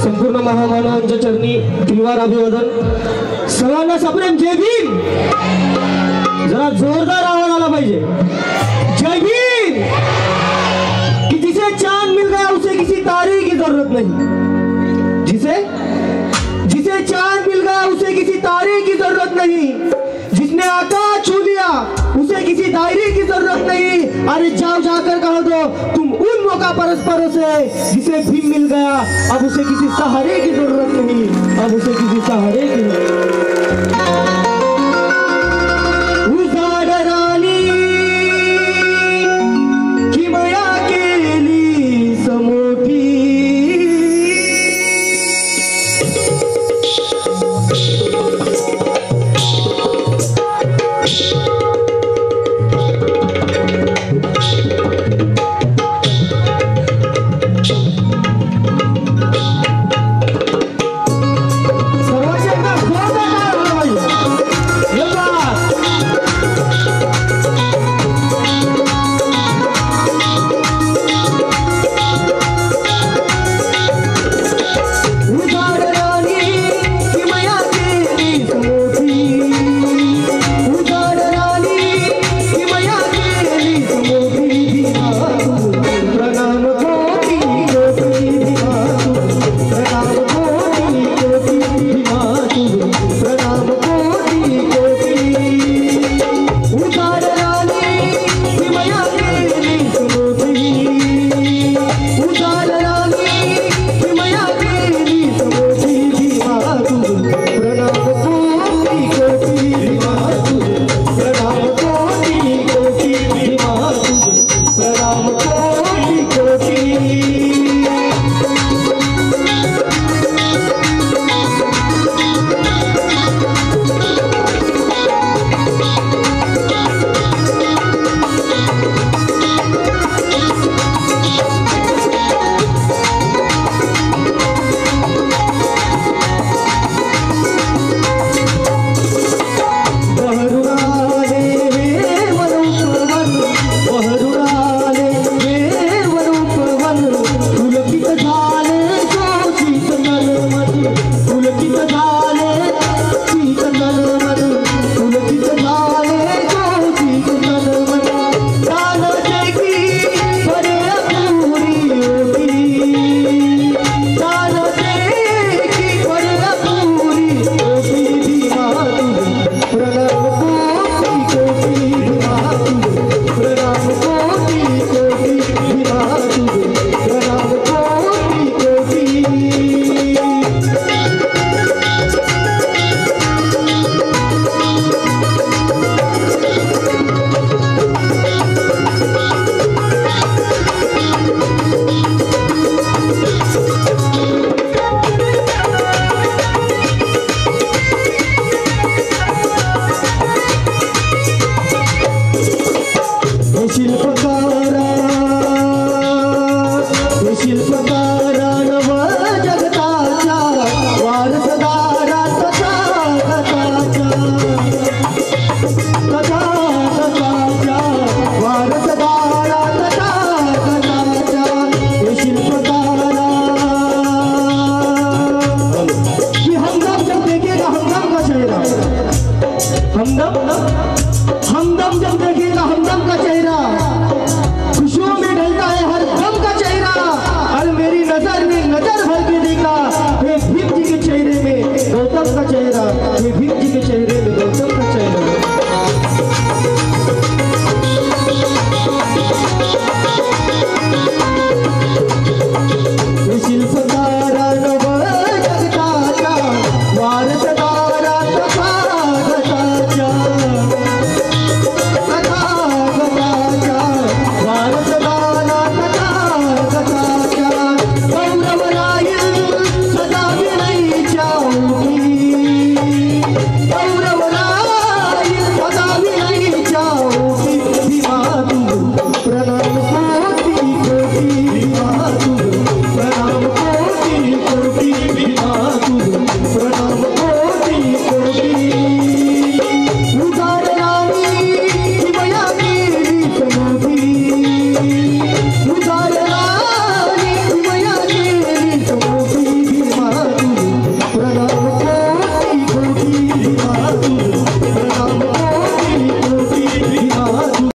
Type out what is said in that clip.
संपूर्ण महामानवांच्या चरणी त्रिवार अभिवादन। सर्वांना सप्रेम जय भीम। जरा जोरदार आवाज आला पाहिजे, जय भीम। कि जिसे चांद मिल गया उसे किसी तारे की जरूरत नहीं, जिसे चांद मिल गया उसे किसी तारे की जरूरत नहीं, जिसने आकाश छू लिया उसे किसी दायरे की जरूरत नहीं। अरे जाओ जाकर कह दो तुम उन मौका परस्परों से जिसे भीम मिल गया अब उसे किसी सहारे की जरूरत नहीं, अब उसे किसी सहारे की जरूरत। उजाड़ रानी की माया केली समोठी,